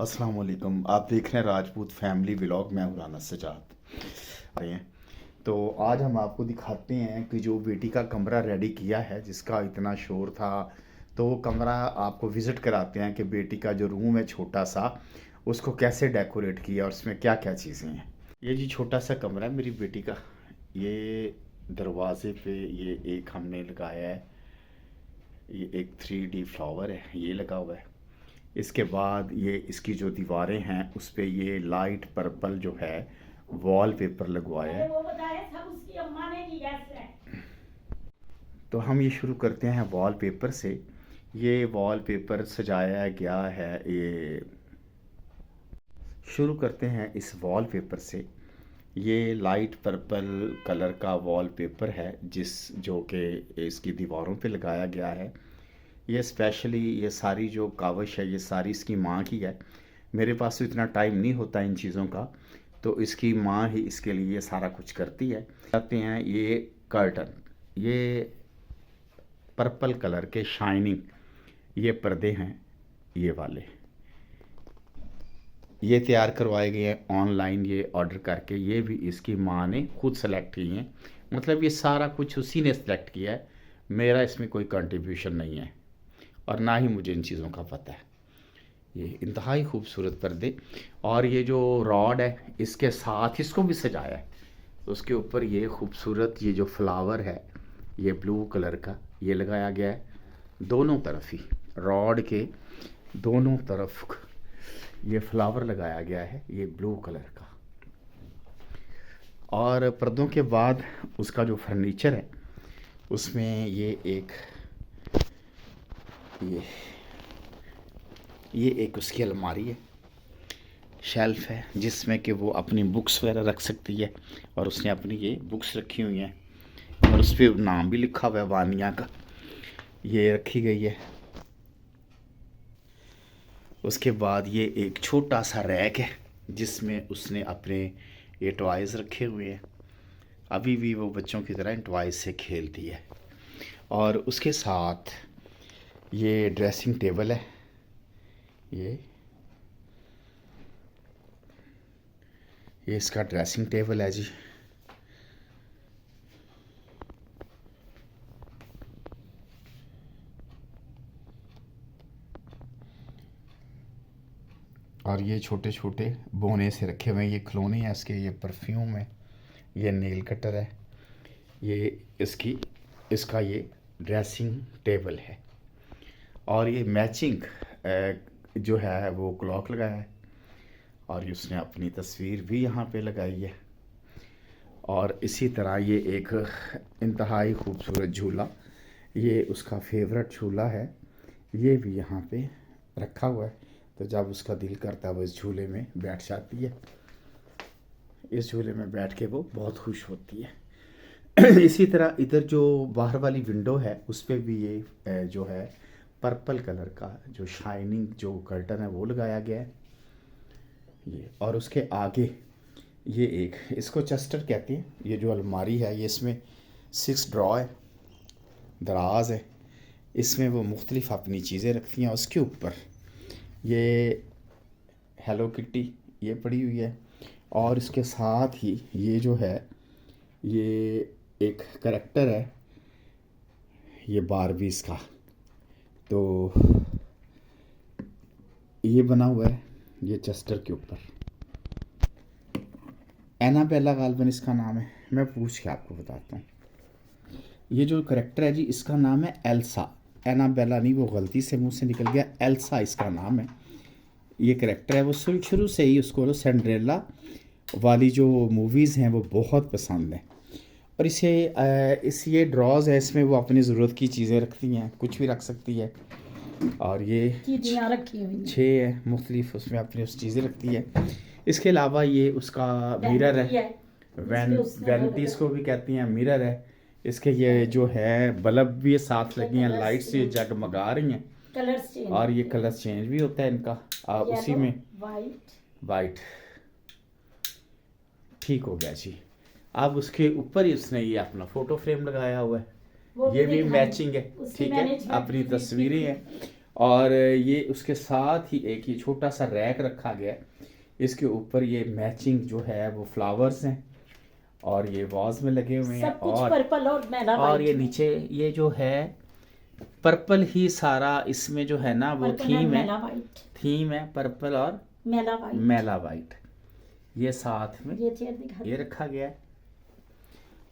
अस्सलाम वालेकुम। आप देख रहे हैं राजपूत फैमिली व्लॉग। मैं हूं राना सजाद। रहे हैं तो आज हम आपको दिखाते हैं कि जो बेटी का कमरा रेडी किया है, जिसका इतना शोर था, तो वो कमरा आपको विज़िट कराते हैं कि बेटी का जो रूम है छोटा सा, उसको कैसे डेकोरेट किया और उसमें क्या क्या चीज़ें हैं। ये जी छोटा सा कमरा है मेरी बेटी का। ये दरवाजे पे ये एक हमने लगाया है, ये एक 3D फ्लावर है, ये लगा हुआ है। इसके बाद ये इसकी जो दीवारें हैं उस पे ये लाइट पर्पल जो है वॉलपेपर लगवाया है। वो बताया सब उसकी अम्मा ने किया है। तो हम ये शुरू करते हैं वॉलपेपर से। ये वॉलपेपर सजाया गया है, ये शुरू करते हैं इस वॉलपेपर से। ये लाइट पर्पल कलर का वॉलपेपर है जो कि इसकी दीवारों पे लगाया गया है। ये स्पेशली ये सारी जो काविश है ये सारी इसकी माँ की है। मेरे पास तो इतना टाइम नहीं होता इन चीज़ों का, तो इसकी माँ ही इसके लिए सारा कुछ करती है। आते हैं ये कर्टन, ये पर्पल कलर के शाइनिंग ये पर्दे हैं, ये वाले ये तैयार करवाए गए हैं ऑनलाइन, ये ऑर्डर करके। ये भी इसकी माँ ने खुद सेलेक्ट किए हैं, मतलब ये सारा कुछ उसी ने सेलेक्ट किया है। मेरा इसमें कोई कंट्रीब्यूशन नहीं है और ना ही मुझे इन चीज़ों का पता है। ये इंतहाई खूबसूरत पर्दे, और ये जो रॉड है इसके साथ इसको भी सजाया है। उसके ऊपर ये खूबसूरत ये जो फ्लावर है ये ब्लू कलर का ये लगाया गया है। दोनों तरफ ही रॉड के दोनों तरफ ये फ्लावर लगाया गया है, ये ब्लू कलर का। और पर्दों के बाद उसका जो फर्नीचर है उसमें ये एक उसकी अलमारी है, शेल्फ है, जिसमें कि वो अपनी बुक्स वगैरह रख सकती है। और उसने अपनी ये बुक्स रखी हुई हैं और उस पर नाम भी लिखा हुआ है वानिया का, ये रखी गई है। उसके बाद ये एक छोटा सा रैक है जिसमें उसने अपने ये टॉयज़ रखे हुए हैं। अभी भी वो बच्चों की तरह इन टॉयज़ से खेलती है। और उसके साथ ये ड्रेसिंग टेबल है, ये इसका ड्रेसिंग टेबल है जी। और ये छोटे छोटे बोने से रखे हुए हैं, ये खिलौने हैं इसके, ये परफ्यूम है, ये नेल कटर है, ये इसका ये ड्रेसिंग टेबल है। और ये मैचिंग जो है वो क्लॉक लगाया है, और उसने अपनी तस्वीर भी यहाँ पे लगाई है। और इसी तरह ये एक इंतहाई खूबसूरत झूला, ये उसका फेवरेट झूला है, ये भी यहाँ पे रखा हुआ है। तो जब उसका दिल करता है वो इस झूले में बैठ जाती है, इस झूले में बैठ के वो बहुत खुश होती है। इसी तरह इधर जो बाहर वाली विंडो है उस पर भी ये जो है पर्पल कलर का जो शाइनिंग जो कर्टन है वो लगाया गया है ये। और उसके आगे ये एक इसको चेस्टर कहते हैं, ये जो अलमारी है ये इसमें 6 ड्रॉ है, दराज है, इसमें वो मुख्तलिफ अपनी चीज़ें रखती हैं। उसके ऊपर ये हेलो किट्टी ये पड़ी हुई है। और इसके साथ ही ये जो है ये एक करैक्टर है, ये बारबीज का, तो ये बना हुआ है ये चेस्टर के ऊपर। एनाबेला गाल्वन इसका नाम है, मैं पूछ के आपको बताता हूँ। ये जो करैक्टर है जी इसका नाम है एल्सा, एनाबेला नहीं, वो गलती से मुंह से निकल गया, एल्सा इसका नाम है। ये करैक्टर है, वो शुरू से ही उसको सिंड्रेला वाली जो मूवीज़ हैं वो बहुत पसंद है। और ये ड्रॉज है, इसमें वो अपनी ज़रूरत की चीज़ें रखती हैं, कुछ भी रख सकती है। और ये रखी हुई 6 है मुख्तलिफ, उसमें अपनी उस चीज़ें रखती है। इसके अलावा ये उसका मिरर है, वैनिटीज़ को भी कहती हैं, मिरर है। इसके ये जो है बल्ब भी साथ लगी हैं, लाइट्स ये जगमगा रही हैं, और ये कलर चेंज भी होता है इनका उसी में वाइट। ठीक हो गया जी। अब उसके ऊपर ही उसने ये अपना फ़ोटो फ्रेम लगाया हुआ है, ये भी मैचिंग है, ठीक है, अपनी तस्वीरें हैं। और ये उसके साथ ही एक ये छोटा सा रैक रखा गया है। इसके ऊपर ये मैचिंग जो है वो फ्लावर्स हैं और ये वाज में लगे हुए हैं। सब कुछ और पर्पल और मैला और वाइट ये में। नीचे ये जो है पर्पल ही सारा इसमें जो है ना वो पर्पल और थीम है। मैला वाइट, थीम है पर्पल और मैला वाइट। मैला वाइट। ये साथ में ये चेयर दिखा ये रखा गया है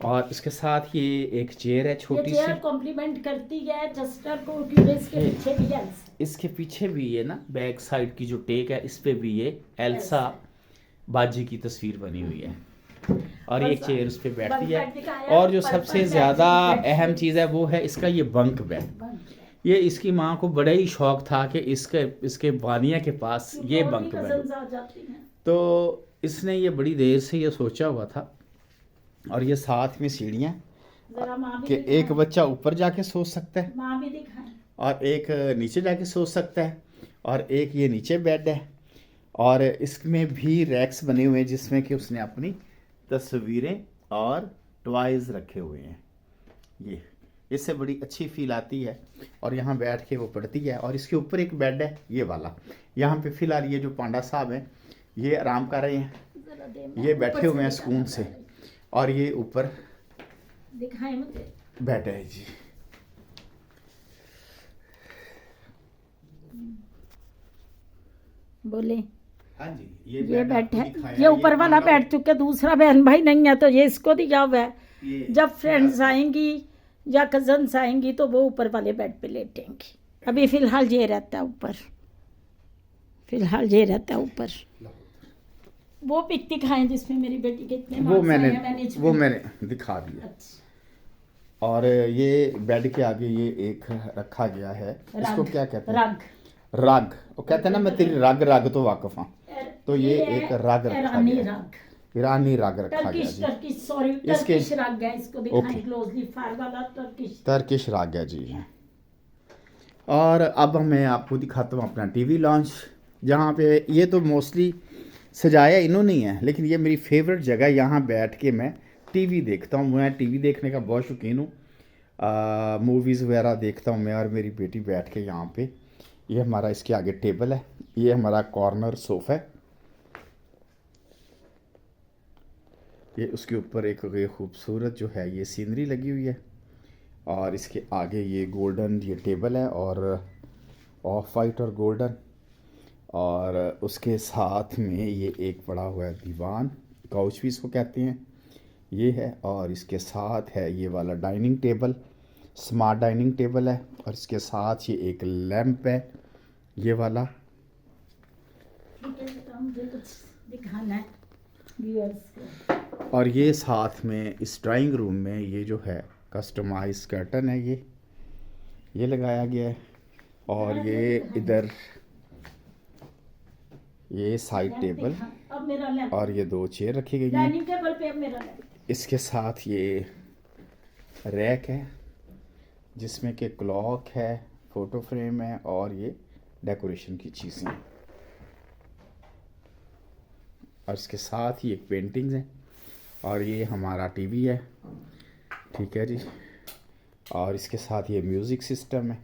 और इसके साथ ये एक चेयर है ये छोटी सी। चेयर कॉम्प्लीमेंट करती है चेस्टर को क्योंकि इसके पीछे भी एल्सा। इसके पीछे भी ये ना बैक साइड की जो टेक है इस पे भी ये एल्सा बाजी की तस्वीर बनी हुई है और ये चेयर उस पे बैठती है। और जो सबसे ज़्यादा अहम चीज़ है वो है इसका ये बंक बेड। ये इसकी माँ को बड़ा ही शौक था कि इसके बानिया के पास ये बंक बेड। तो इसने ये बड़ी देर से ये सोचा हुआ था। और ये साथ में सीढ़ियाँ कि एक बच्चा ऊपर जाके सो सकता है माँ भी दिखाएं और एक नीचे जाके सो सकता है और एक ये नीचे बेड है। और इसमें भी रैक्स बने हुए हैं जिसमें कि उसने अपनी तस्वीरें और टॉयज़ रखे हुए हैं। ये इससे बड़ी अच्छी फील आती है और यहाँ बैठ के वो पढ़ती है। और इसके ऊपर एक बेड है ये वाला। यहाँ पे फ़िलहाल ये जो पांडा साहब हैं ये आराम कर रहे हैं, ये बैठे हुए हैं सुकून से। और ये ऊपर दिखाएं मुझे बेड है जी। बोले हाँ जी ये बेड बेड आपको है, दिखाया। ये ऊपर वाला पांडा- बैठ चुके, दूसरा बहन भाई नहीं है तो ये इसको दिया हुआ है। ये जब फ्रेंड्स आएंगी या कजन्स आएंगी तो वो ऊपर वाले बेड पे लेटेंगी। अभी फिलहाल ये रहता है ऊपर, फिलहाल ये रहता है ऊपर। वो पिक दिखाएं जिसमें मेरी बेटी के इतने वो marks आए मैंने हैं management। दिखा दिया। अच्छा, और ये बेड के आगे ये एक रखा गया है, इसको रग, क्या कहते हैं? रग। रग। वो कहते हैं ना मैं तेरी रग तो वाकिफ हूँ। तो ये है एक रग रखा ईरानी गया है। रग, ईरानी रग रखा गया टर्किश जी। टर्किश सॉरी इसके- टर्किश रग है। इसको दिखाएं ओके। क्लोजली, फार वाला टर्किश। टर्किश रग है जी। और अब मैं आपको दिखाता हूँ अपना टीवी लॉन्च, जहाँ पे ये तो मोस्टली सजाया इन्होंने ही है, लेकिन ये मेरी फेवरेट जगह है। यहाँ बैठ के मैं टीवी देखता हूँ। मैं टीवी देखने का बहुत शौकीन हूँ। मूवीज़ वगैरह देखता हूँ मैं और मेरी बेटी बैठ के यहाँ पे। ये हमारा इसके आगे टेबल है, ये हमारा कॉर्नर सोफ़ा है। ये उसके ऊपर एक ये खूबसूरत जो है ये सीनरी लगी हुई है और इसके आगे ये गोल्डन ये टेबल है और ऑफ वाइट और गोल्डन। और उसके साथ में ये एक पड़ा हुआ है दीवान, काउच भी इसको कहते हैं, ये है। और इसके साथ है ये वाला dining table, smart dining table है। और इसके साथ ये एक लैंप है ये वाला। ठीक है, तो मुझे कुछ दिखाना है व्यूअर्स को। और ये साथ में इस ड्राइंग रूम में ये जो है कस्टमाइज कर्टन है ये लगाया गया है। और ये इधर ये साइड टेबल अब मेरा लैंप और ये दो चेयर रखी गई हैं। डाइनिंग टेबल पे अब मेरा लैंप। इसके साथ ये रैक है जिसमें कि क्लॉक है, फ़ोटो फ्रेम है और ये डेकोरेशन की चीज़ें हैं। और इसके साथ ही एक पेंटिंग्स है और ये हमारा टीवी है, ठीक है जी। और इसके साथ ये म्यूज़िक सिस्टम है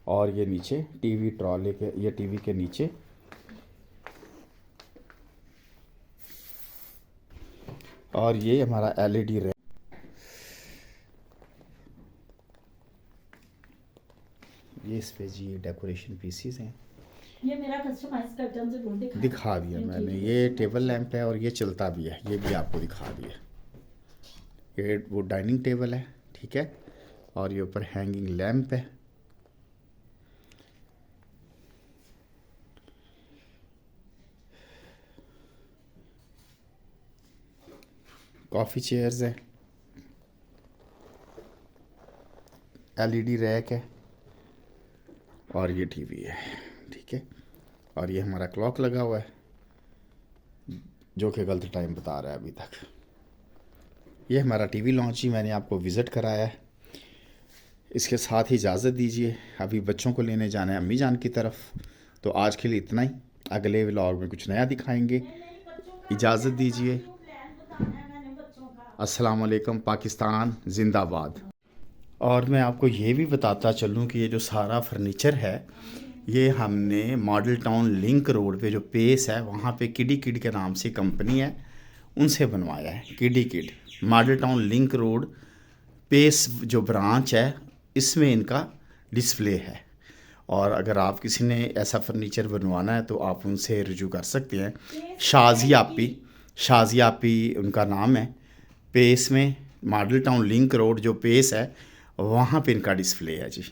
और ये नीचे टीवी ट्रॉले के, ये टीवी के नीचे और ये हमारा एलईडी रैक। ये इस पे जी डेकोरेशन पीसीस हैं। ये मेरा कस्टमाइज कर्टन जरूर दिखा दिया मैंने। ये टेबल लैंप है और ये चलता भी है, ये भी आपको दिखा दिया। ये वो डाइनिंग टेबल है, ठीक है। और ये ऊपर हैंगिंग लैंप है। कॉफ़ी चेयर्स है, एलईडी रैक है और ये टीवी है, ठीक है। और ये हमारा क्लॉक लगा हुआ है जो कि गलत टाइम बता रहा है अभी तक। ये हमारा टीवी लॉन्च ही मैंने आपको विज़िट कराया है। इसके साथ ही इजाज़त दीजिए, अभी बच्चों को लेने जाना है अम्मी जान की तरफ। तो आज के लिए इतना ही, अगले व्लॉग में कुछ नया दिखाएंगे। इजाज़त दीजिए। अस्सलाम वालेकुम, पाकिस्तान जिंदाबाद। और मैं आपको ये भी बताता चलूँ कि ये जो सारा फर्नीचर है ये हमने मॉडल टाउन लिंक रोड पे जो पेस है वहाँ पे किडी किड के नाम से कंपनी है, उनसे बनवाया है। किडी kid model town link road पेस जो ब्रांच है इसमें इनका डिस्प्ले है। और अगर आप किसी ने ऐसा फर्नीचर बनवाना है तो आप उनसे रुजू कर सकते हैं। शाजियापी उनका नाम है। पेस में मॉडल टाउन लिंक रोड जो पेस है वहाँ पे इनका डिस्प्ले है जी।